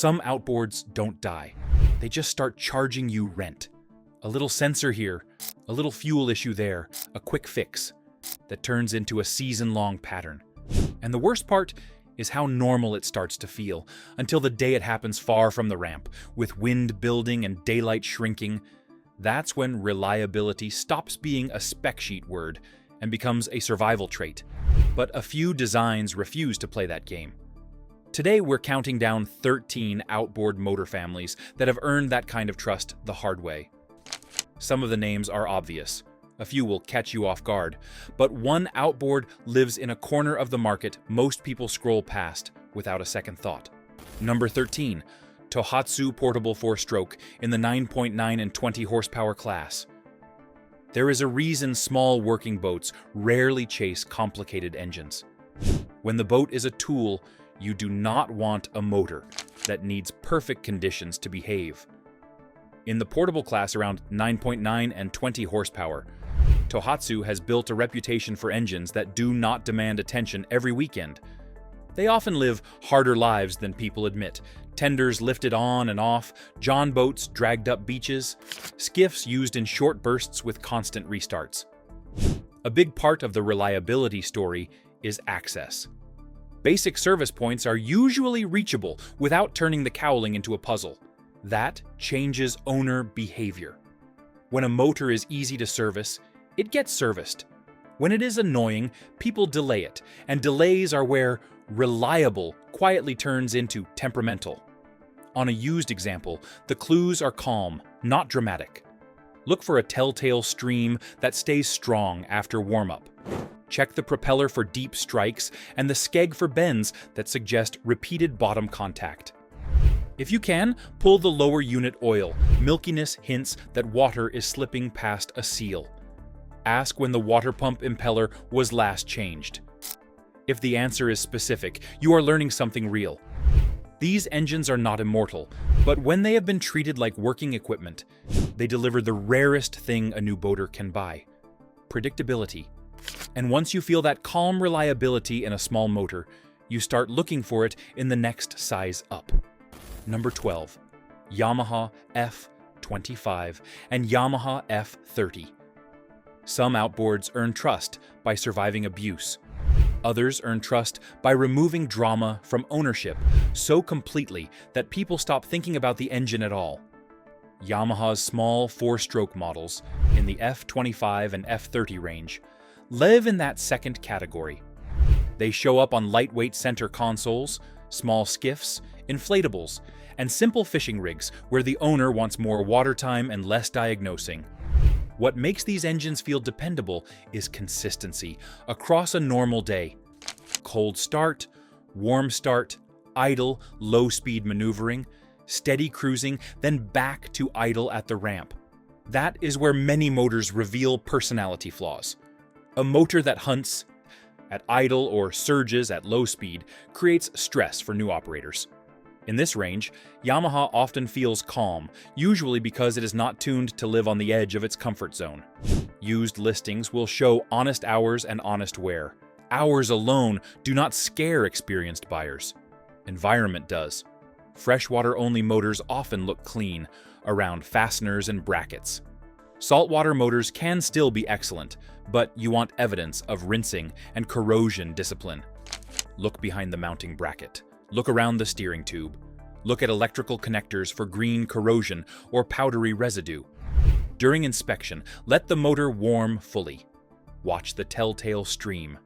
Some outboards don't die. They just start charging you rent. A little sensor here, a little fuel issue there, a quick fix that turns into a season-long pattern. And the worst part is how normal it starts to feel, until the day it happens far from the ramp, with wind building and daylight shrinking. That's when reliability stops being a spec sheet word and becomes a survival trait. But a few designs refuse to play that game. Today we're counting down 13 outboard motor families that have earned that kind of trust the hard way. Some of the names are obvious. A few will catch you off guard, but one outboard lives in a corner of the market most people scroll past without a second thought. Number 13, Tohatsu Portable 4-Stroke in the 9.9 and 20 horsepower class. There is a reason small working boats rarely chase complicated engines. When the boat is a tool, you do not want a motor that needs perfect conditions to behave. In the portable class around 9.9 and 20 horsepower, Tohatsu has built a reputation for engines that do not demand attention every weekend. They often live harder lives than people admit. Tenders lifted on and off, john boats dragged up beaches, skiffs used in short bursts with constant restarts. A big part of the reliability story is access. Basic service points are usually reachable without turning the cowling into a puzzle. That changes owner behavior. When a motor is easy to service, it gets serviced. When it is annoying, people delay it, and delays are where reliable quietly turns into temperamental. On a used example, the clues are calm, not dramatic. Look for a telltale stream that stays strong after warm-up. Check the propeller for deep strikes and the skeg for bends that suggest repeated bottom contact. If you can, pull the lower unit oil. Milkiness hints that water is slipping past a seal. Ask when the water pump impeller was last changed. If the answer is specific, you are learning something real. These engines are not immortal, but when they have been treated like working equipment, they deliver the rarest thing a new boater can buy: predictability. And once you feel that calm reliability in a small motor, you start looking for it in the next size up. Number 12, Yamaha F25 and Yamaha F30. Some outboards earn trust by surviving abuse. Others earn trust by removing drama from ownership so completely that people stop thinking about the engine at all. Yamaha's small 4-stroke models in the F25 and F30 range live in that second category. They show up on lightweight center consoles, small skiffs, inflatables, and simple fishing rigs where the owner wants more water time and less diagnosing. What makes these engines feel dependable is consistency across a normal day. Cold start, warm start, idle, low-speed maneuvering, steady cruising, then back to idle at the ramp. That is where many motors reveal personality flaws. A motor that hunts at idle or surges at low speed creates stress for new operators. In this range, Yamaha often feels calm, usually because it is not tuned to live on the edge of its comfort zone. Used listings will show honest hours and honest wear. Hours alone do not scare experienced buyers. Environment does. Freshwater-only motors often look clean, around fasteners and brackets. Saltwater motors can still be excellent, but you want evidence of rinsing and corrosion discipline. Look behind the mounting bracket. Look around the steering tube. Look at electrical connectors for green corrosion or powdery residue. During inspection, let the motor warm fully. Watch the telltale stream.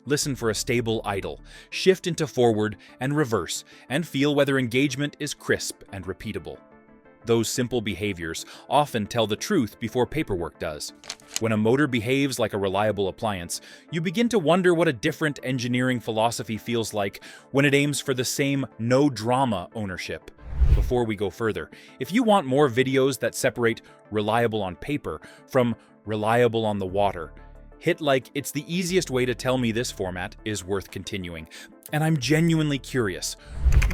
Listen for a stable idle. Shift into forward and reverse, and feel whether engagement is crisp and repeatable. Those simple behaviors often tell the truth before paperwork does. When a motor behaves like a reliable appliance, you begin to wonder what a different engineering philosophy feels like when it aims for the same no-drama ownership. Before we go further, if you want more videos that separate reliable on paper from reliable on the water, hit like. It's the easiest way to tell me this format is worth continuing. And I'm genuinely curious.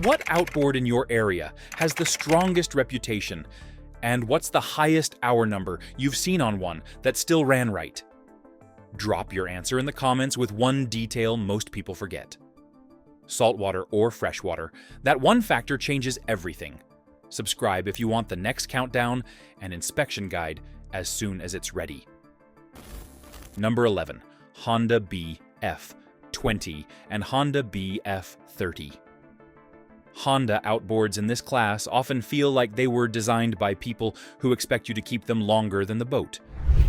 What outboard in your area has the strongest reputation? And what's the highest hour number you've seen on one that still ran right? Drop your answer in the comments with one detail most people forget. saltwater or freshwater, that one factor changes everything. Subscribe if you want the next countdown and inspection guide as soon as it's ready. Number 11. Honda F20 and Honda F30. Honda outboards in this class often feel like they were designed by people who expect you to keep them longer than the boat.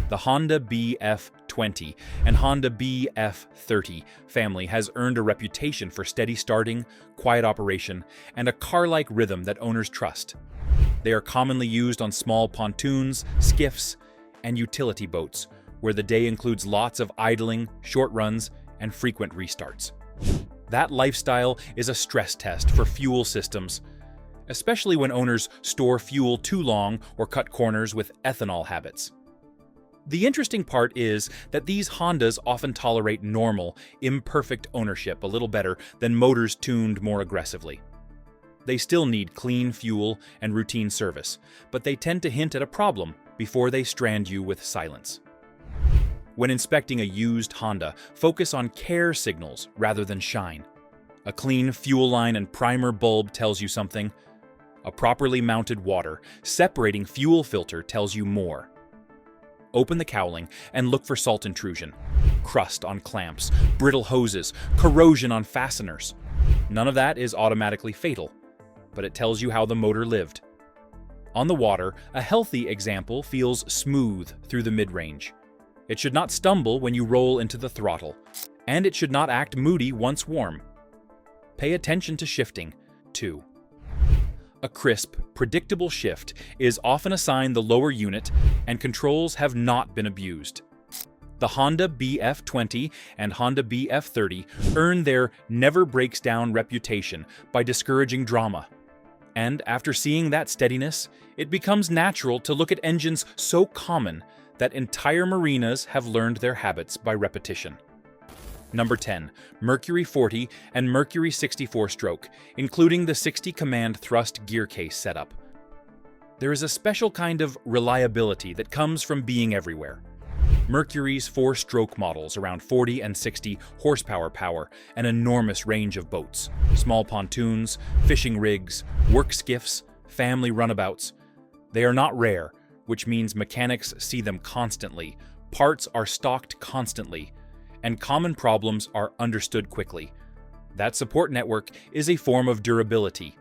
The Honda F20 and Honda F30 family has earned a reputation for steady starting, quiet operation, and a car-like rhythm that owners trust. They are commonly used on small pontoons, skiffs, and utility boats, where the day includes lots of idling, short runs, and frequent restarts. That lifestyle is a stress test for fuel systems, especially when owners store fuel too long or cut corners with ethanol habits. The interesting part is that these Hondas often tolerate normal, imperfect ownership a little better than motors tuned more aggressively. They still need clean fuel and routine service, but they tend to hint at a problem before they strand you with silence. When inspecting a used Honda, focus on care signals rather than shine. A clean fuel line and primer bulb tells you something. A properly mounted water, separating fuel filter tells you more. Open the cowling and look for salt intrusion, crust on clamps, brittle hoses, corrosion on fasteners. None of that is automatically fatal, but it tells you how the motor lived. On the water, a healthy example feels smooth through the mid-range. It should not stumble when you roll into the throttle, and it should not act moody once warm. Pay attention to shifting, too. A crisp, predictable shift is often a sign the lower unit and controls have not been abused. The Honda F20 and Honda F30 earn their never breaks down reputation by discouraging drama. And after seeing that steadiness, it becomes natural to look at engines so common that entire marinas have learned their habits by repetition. Number 10. Mercury 40 and Mercury 64 stroke, including the 60 command thrust gear case setup. There is a special kind of reliability that comes from being everywhere. Mercury's 4-stroke models around 40 and 60 horsepower power an enormous range of boats, small pontoons, fishing rigs, work skiffs, family runabouts. They are not rare, which means mechanics see them constantly, parts are stocked constantly, and common problems are understood quickly. That support network is a form of durability.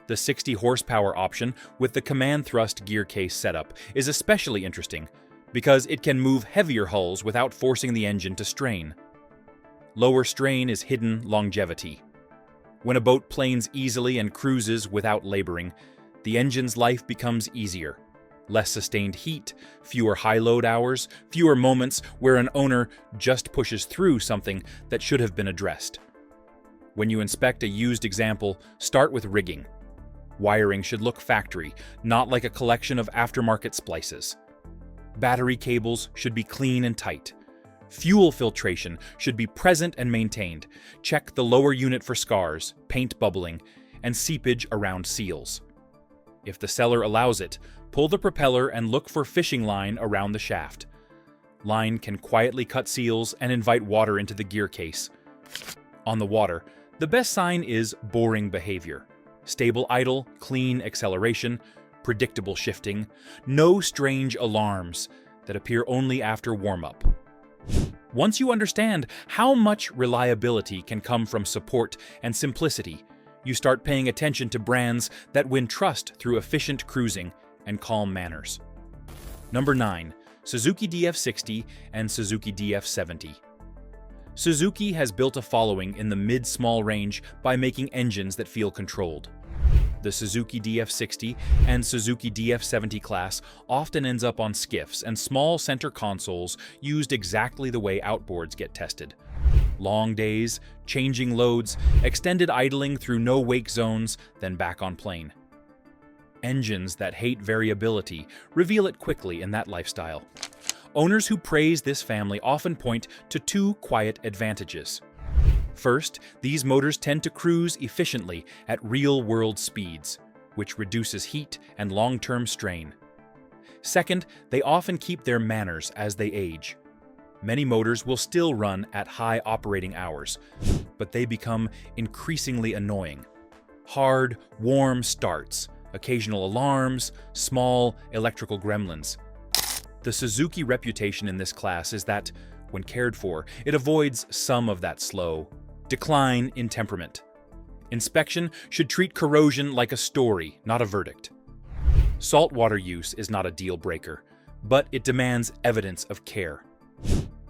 The 60 horsepower option with the command thrust gear case setup is especially interesting because it can move heavier hulls without forcing the engine to strain. Lower strain is hidden longevity. When a boat planes easily and cruises without laboring, the engine's life becomes easier. Less sustained heat, fewer high-load hours, fewer moments where an owner just pushes through something that should have been addressed. When you inspect a used example, start with rigging. Wiring should look factory, not like a collection of aftermarket splices. Battery cables should be clean and tight. Fuel filtration should be present and maintained. Check the lower unit for scars, paint bubbling, and seepage around seals. If the seller allows it, pull the propeller and look for fishing line around the shaft. Line can quietly cut seals and invite water into the gear case. On the water, the best sign is boring behavior. Stable idle, clean acceleration, predictable shifting, no strange alarms that appear only after warm-up. Once you understand how much reliability can come from support and simplicity, you start paying attention to brands that win trust through efficient cruising and calm manners. Number 9. Suzuki DF60 and Suzuki DF70. Suzuki has built a following in the mid-small range by making engines that feel controlled. The Suzuki DF60 and Suzuki DF70 class often ends up on skiffs and small center consoles used exactly the way outboards get tested. Long days, changing loads, extended idling through no wake zones, then back on plane. Engines that hate variability reveal it quickly in that lifestyle. Owners who praise this family often point to two quiet advantages. First, these motors tend to cruise efficiently at real-world speeds, which reduces heat and long-term strain. Second, they often keep their manners as they age. Many motors will still run at high operating hours, but they become increasingly annoying. Hard, warm starts, occasional alarms, small electrical gremlins. The Suzuki reputation in this class is that, when cared for, it avoids some of that slow decline in temperament. Inspection should treat corrosion like a story, not a verdict. Saltwater use is not a deal breaker, but it demands evidence of care.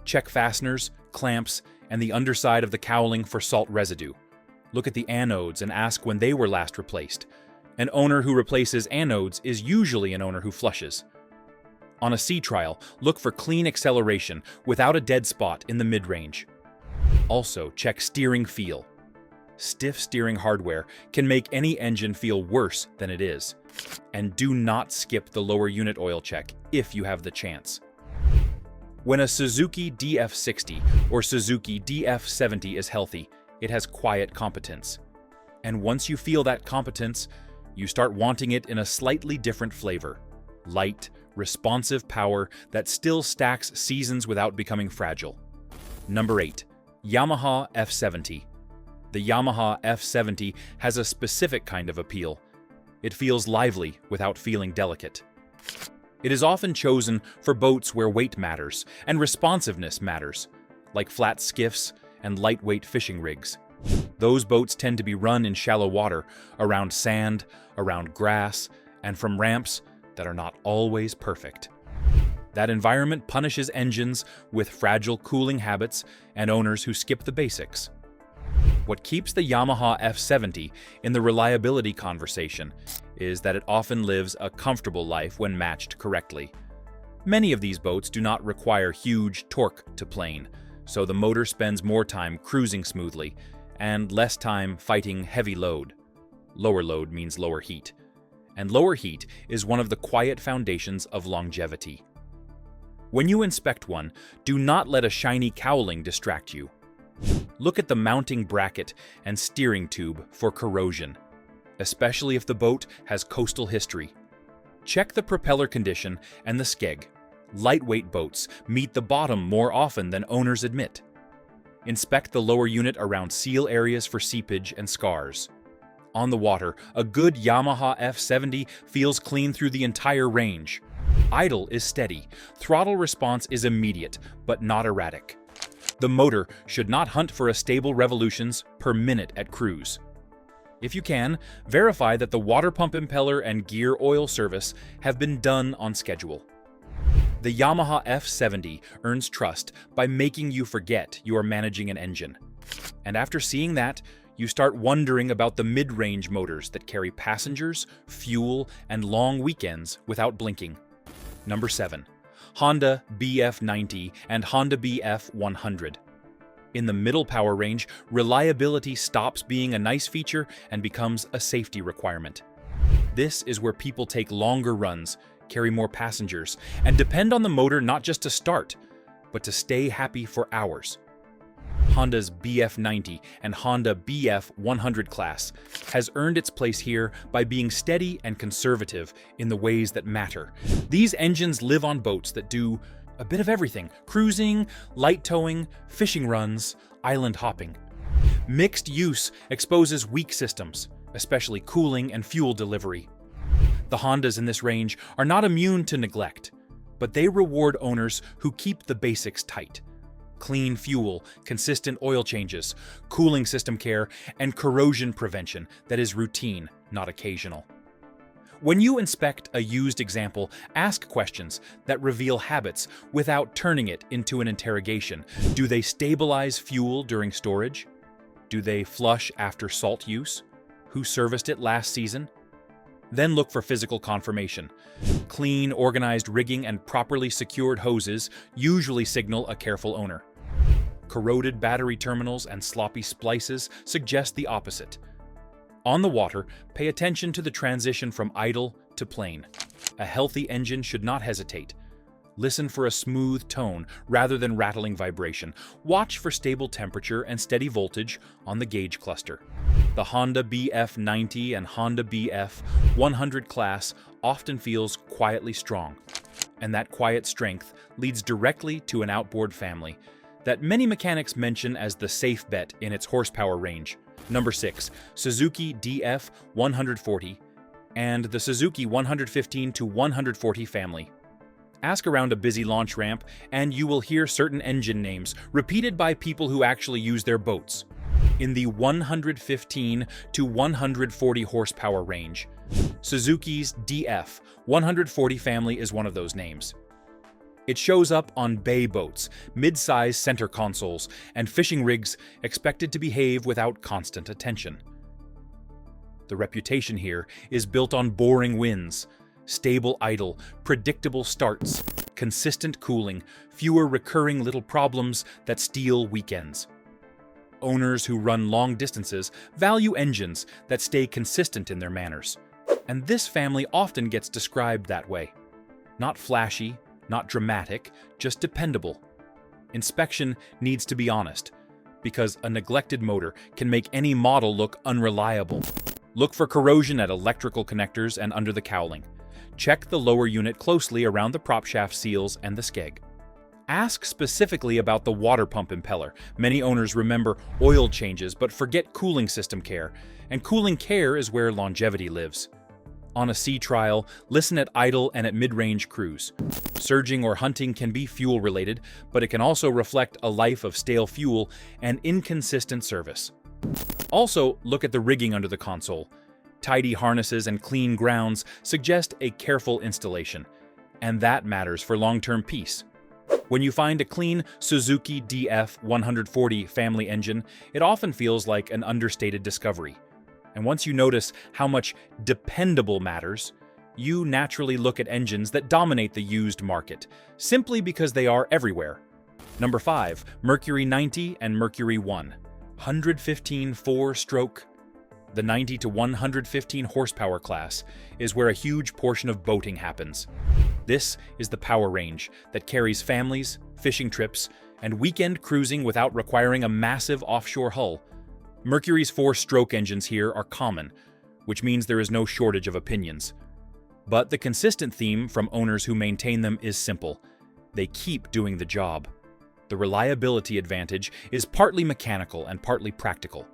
Check fasteners, clamps, and the underside of the cowling for salt residue. Look at the anodes and ask when they were last replaced. An owner who replaces anodes is usually an owner who flushes. On a sea trial, look for clean acceleration without a dead spot in the mid-range. Also, check steering feel. Stiff steering hardware can make any engine feel worse than it is. And do not skip the lower unit oil check if you have the chance. When a Suzuki DF60 or Suzuki DF70 is healthy, it has quiet competence. And once you feel that competence, you start wanting it in a slightly different flavor. Light, responsive power that still stacks seasons without becoming fragile. Number 8. Yamaha F70. The Yamaha F70 has a specific kind of appeal. It feels lively without feeling delicate. It is often chosen for boats where weight matters and responsiveness matters, like flat skiffs and lightweight fishing rigs. Those boats tend to be run in shallow water, around sand, around grass, and from ramps that are not always perfect. That environment punishes engines with fragile cooling habits and owners who skip the basics. What keeps the Yamaha F70 in the reliability conversation is that it often lives a comfortable life when matched correctly. Many of these boats do not require huge torque to plane, so the motor spends more time cruising smoothly and less time fighting heavy load. Lower load means lower heat, and lower heat is one of the quiet foundations of longevity. When you inspect one, do not let a shiny cowling distract you. Look at the mounting bracket and steering tube for corrosion, especially if the boat has coastal history. Check the propeller condition and the skeg. Lightweight boats meet the bottom more often than owners admit. Inspect the lower unit around seal areas for seepage and scars. On the water, a good Yamaha F70 feels clean through the entire range. Idle is steady. Throttle response is immediate, but not erratic. The motor should not hunt for a stable revolutions per minute at cruise. If you can, verify that the water pump impeller and gear oil service have been done on schedule. The Yamaha F70 earns trust by making you forget you are managing an engine. And after seeing that, you start wondering about the mid-range motors that carry passengers, fuel, and long weekends without blinking. Number 7. Honda BF90 and Honda BF100. In the middle power range, reliability stops being a nice feature and becomes a safety requirement. This is where people take longer runs, carry more passengers, and depend on the motor not just to start, but to stay happy for hours. Honda's BF90 and Honda BF100 class has earned its place here by being steady and conservative in the ways that matter. These engines live on boats that do a bit of everything: cruising, light towing, fishing runs, island hopping. Mixed use exposes weak systems, especially cooling and fuel delivery. The Hondas in this range are not immune to neglect, but they reward owners who keep the basics tight. Clean fuel, consistent oil changes, cooling system care, and corrosion prevention that is routine, not occasional. When you inspect a used example, ask questions that reveal habits without turning it into an interrogation. Do they stabilize fuel during storage? Do they flush after salt use? Who serviced it last season? Then look for physical confirmation. Clean, organized rigging and properly secured hoses usually signal a careful owner. Corroded battery terminals and sloppy splices suggest the opposite. On the water, pay attention to the transition from idle to plane. A healthy engine should not hesitate. Listen for a smooth tone rather than rattling vibration. Watch for stable temperature and steady voltage on the gauge cluster. The Honda BF90 and Honda BF100 class often feels quietly strong. And that quiet strength leads directly to an outboard family that many mechanics mention as the safe bet in its horsepower range. Number 6, Suzuki DF140 and the Suzuki 115 to 140 family. Ask around a busy launch ramp and you will hear certain engine names repeated by people who actually use their boats. In the 115 to 140 horsepower range, Suzuki's DF 140 family is one of those names. It shows up on bay boats, mid-size center consoles, and fishing rigs expected to behave without constant attention. The reputation here is built on boring winds, stable idle, predictable starts, consistent cooling, fewer recurring little problems that steal weekends. Owners who run long distances value engines that stay consistent in their manners. And this family often gets described that way. Not flashy, not dramatic, just dependable. Inspection needs to be honest, because a neglected motor can make any model look unreliable. Look for corrosion at electrical connectors and under the cowling. Check the lower unit closely around the prop shaft seals and the skeg. Ask specifically about the water pump impeller. Many owners remember oil changes but forget cooling system care, and cooling care is where longevity lives. On a sea trial, listen at idle and at mid-range cruise. Surging or hunting can be fuel-related, but it can also reflect a life of stale fuel and inconsistent service. Also, look at the rigging under the console. Tidy harnesses and clean grounds suggest a careful installation, and that matters for long-term peace. When you find a clean Suzuki DF140 family engine, it often feels like an understated discovery. And once you notice how much dependable matters, you naturally look at engines that dominate the used market, simply because they are everywhere. Number 5, Mercury 90 and Mercury 115 4-stroke. The 90 to 115 horsepower class is where a huge portion of boating happens. This is the power range that carries families, fishing trips, and weekend cruising without requiring a massive offshore hull. Mercury's 4-stroke engines here are common, which means there is no shortage of opinions. But the consistent theme from owners who maintain them is simple. They keep doing the job. The reliability advantage is partly mechanical and partly practical.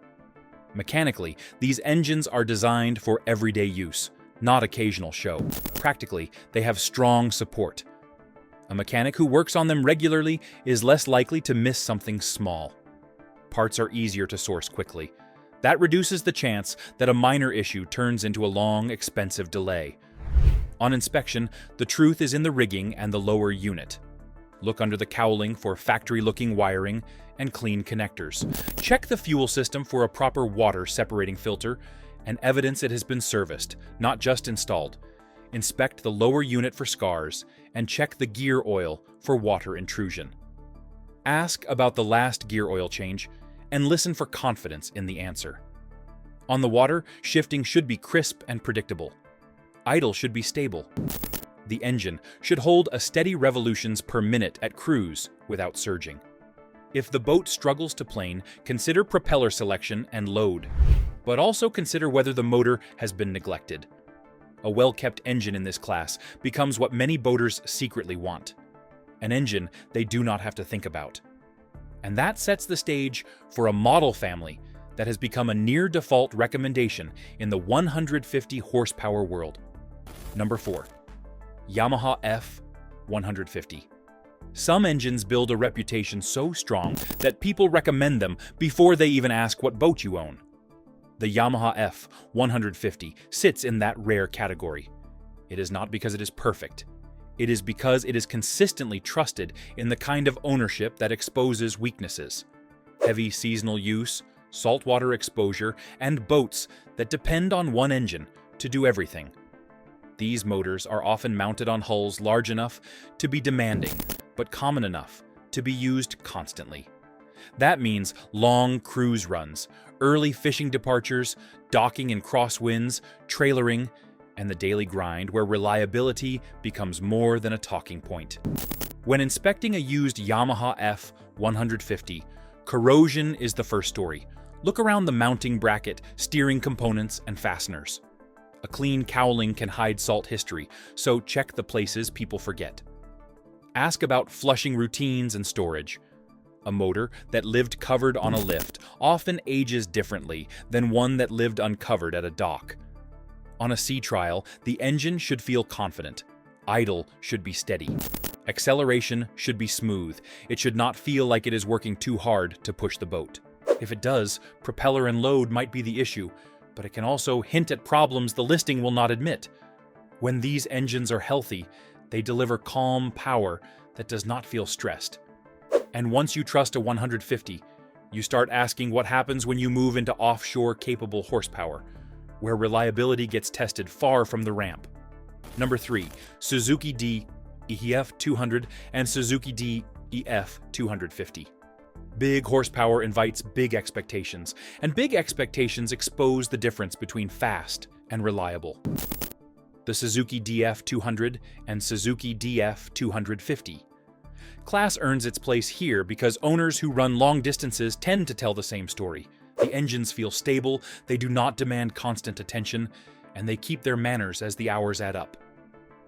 Mechanically, these engines are designed for everyday use, not occasional show. Practically, they have strong support. A mechanic who works on them regularly is less likely to miss something small. Parts are easier to source quickly. That reduces the chance that a minor issue turns into a long, expensive delay. On inspection, the truth is in the rigging and the lower unit. Look under the cowling for factory-looking wiring and clean connectors. Check the fuel system for a proper water separating filter and evidence it has been serviced, not just installed. Inspect the lower unit for scars and check the gear oil for water intrusion. Ask about the last gear oil change and listen for confidence in the answer. On the water, shifting should be crisp and predictable. Idle should be stable. The engine should hold a steady revolutions per minute at cruise without surging. If the boat struggles to plane, consider propeller selection and load, but also consider whether the motor has been neglected. A well-kept engine in this class becomes what many boaters secretly want, an engine they do not have to think about. And that sets the stage for a model family that has become a near-default recommendation in the 150 horsepower world. Number 4. Yamaha F150. Some engines build a reputation so strong that people recommend them before they even ask what boat you own. The Yamaha F150 sits in that rare category. It is not because it is perfect. It is because it is consistently trusted in the kind of ownership that exposes weaknesses. Heavy seasonal use, saltwater exposure, and boats that depend on one engine to do everything. These motors are often mounted on hulls large enough to be demanding, but common enough to be used constantly. That means long cruise runs, early fishing departures, docking in crosswinds, trailering, and the daily grind where reliability becomes more than a talking point. When inspecting a used Yamaha F150, corrosion is the first story. Look around the mounting bracket, steering components, and fasteners. A clean cowling can hide salt history, so check the places people forget. Ask about flushing routines and storage. A motor that lived covered on a lift often ages differently than one that lived uncovered at a dock. On a sea trial, the engine should feel confident. Idle should be steady. Acceleration should be smooth. It should not feel like it is working too hard to push the boat. If it does, propeller and load might be the issue, but it can also hint at problems the listing will not admit. When these engines are healthy, they deliver calm power that does not feel stressed. And once you trust a 150, you start asking what happens when you move into offshore capable horsepower, where reliability gets tested far from the ramp. Number 3, Suzuki D EF200 and Suzuki D EF250. Big horsepower invites big expectations, and big expectations expose the difference between fast and reliable. The Suzuki DF200 and Suzuki DF250. Class earns its place here because owners who run long distances tend to tell the same story. The engines feel stable, they do not demand constant attention, and they keep their manners as the hours add up.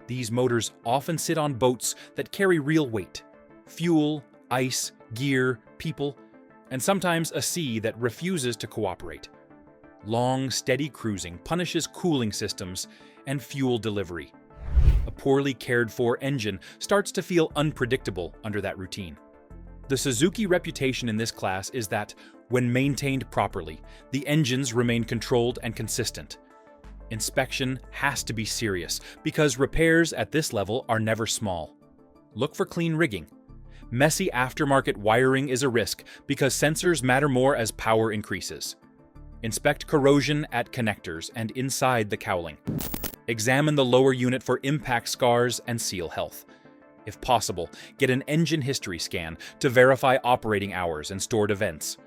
These motors often sit on boats that carry real weight: fuel, ice, gear, people, and sometimes a sea that refuses to cooperate. Long, steady cruising punishes cooling systems and fuel delivery. A poorly cared-for engine starts to feel unpredictable under that routine. The Suzuki reputation in this class is that, when maintained properly, the engines remain controlled and consistent. Inspection has to be serious, because repairs at this level are never small. Look for clean rigging. Messy aftermarket wiring is a risk because sensors matter more as power increases. Inspect corrosion at connectors and inside the cowling. Examine the lower unit for impact scars and seal health. If possible, get an engine history scan to verify operating hours and stored events.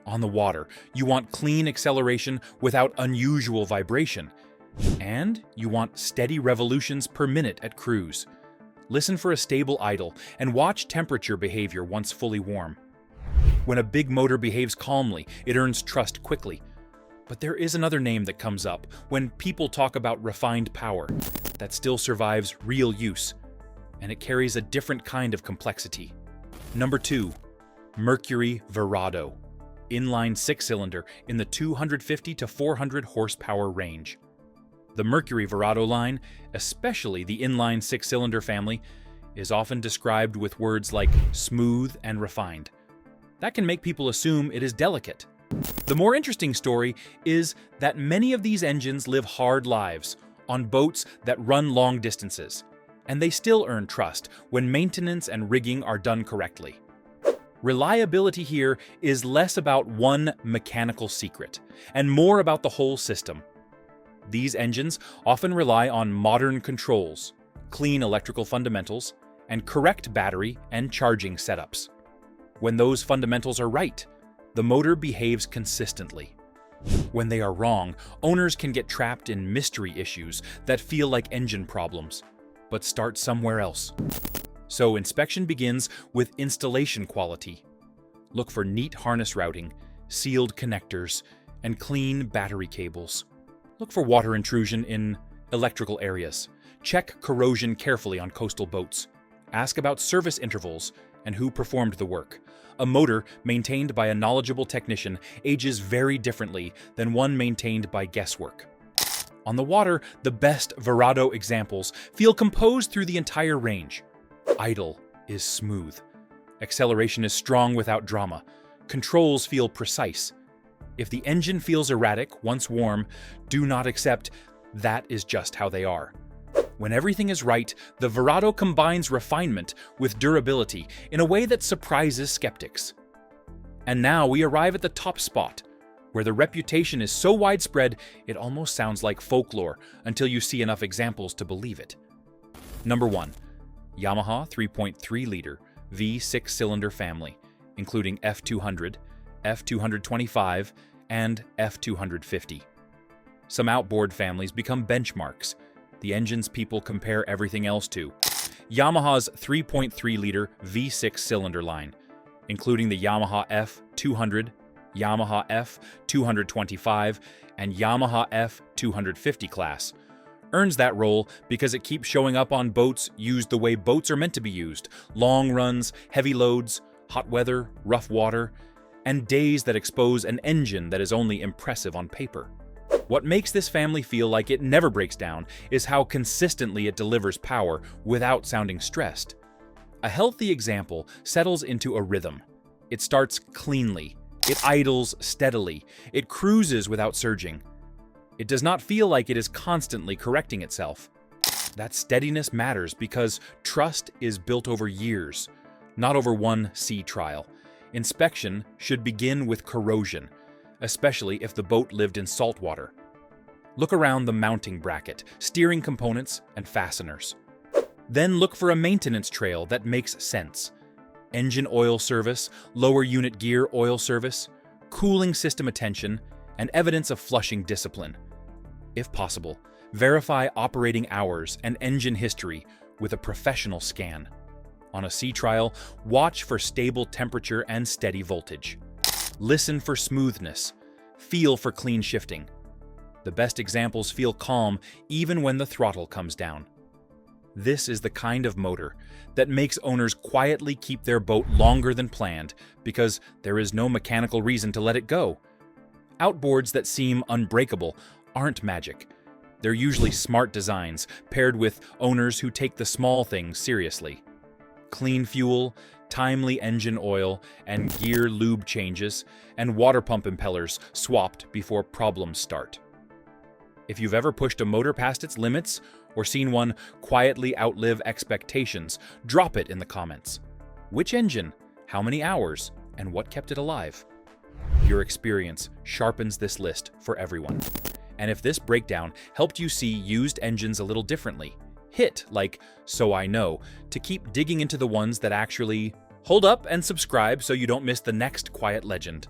On the water, you want clean acceleration without unusual vibration. And you want steady revolutions per minute at cruise. Listen for a stable idle and watch temperature behavior once fully warm. When a big motor behaves calmly, it earns trust quickly. But there is another name that comes up when people talk about refined power that still survives real use, and it carries a different kind of complexity. Number 2, Mercury Verado, inline 6-cylinder in the 250 to 400 horsepower range. The Mercury Verado line, especially the inline 6-cylinder family, is often described with words like smooth and refined. That can make people assume it is delicate. The more interesting story is that many of these engines live hard lives on boats that run long distances, and they still earn trust when maintenance and rigging are done correctly. Reliability here is less about one mechanical secret and more about the whole system. These engines often rely on modern controls, clean electrical fundamentals, and correct battery and charging setups. When those fundamentals are right, the motor behaves consistently. When they are wrong, owners can get trapped in mystery issues that feel like engine problems, but start somewhere else. So inspection begins with installation quality. Look for neat harness routing, sealed connectors, and clean battery cables. Look for water intrusion in electrical areas. Check corrosion carefully on coastal boats. Ask about service intervals and who performed the work. A motor maintained by a knowledgeable technician ages very differently than one maintained by guesswork. On the water, the best Verado examples feel composed through the entire range. Idle is smooth. Acceleration is strong without drama. Controls feel precise. If the engine feels erratic once warm, do not accept that is just how they are. When everything is right, the Verado combines refinement with durability in a way that surprises skeptics. And now we arrive at the top spot, where the reputation is so widespread it almost sounds like folklore until you see enough examples to believe it. Number 1. Yamaha 3.3-liter V6-cylinder family, including F200, F225, and F250. Some outboard families become benchmarks, the engines people compare everything else to. Yamaha's 3.3-liter V6 cylinder line, including the Yamaha F200, Yamaha F225, and Yamaha F250 class, Earns that role because it keeps showing up on boats used the way boats are meant to be used. Long runs, heavy loads, hot weather, rough water, and days that expose an engine that is only impressive on paper. What makes this family feel like it never breaks down is how consistently it delivers power without sounding stressed. A healthy example settles into a rhythm. It starts cleanly. It idles steadily. It cruises without surging. It does not feel like it is constantly correcting itself. That steadiness matters because trust is built over years, not over one sea trial. Inspection should begin with corrosion, especially if the boat lived in salt water. Look around the mounting bracket, steering components, and fasteners. Then look for a maintenance trail that makes sense. Engine oil service, lower unit gear oil service, cooling system attention, and evidence of flushing discipline. If possible, verify operating hours and engine history with a professional scan. On a sea trial, watch for stable temperature and steady voltage. Listen for smoothness. Feel for clean shifting. The best examples feel calm even when the throttle comes down. This is the kind of motor that makes owners quietly keep their boat longer than planned because there is no mechanical reason to let it go. Outboards that seem unbreakable aren't magic. They're usually smart designs paired with owners who take the small things seriously. Clean fuel, timely engine oil, and gear lube changes, and water pump impellers swapped before problems start. If you've ever pushed a motor past its limits or seen one quietly outlive expectations, drop it in the comments. Which engine, how many hours, and what kept it alive? Your experience sharpens this list for everyone. And if this breakdown helped you see used engines a little differently, hit like "So I Know" to keep digging into the ones that actually hold up, and subscribe so you don't miss the next quiet legend.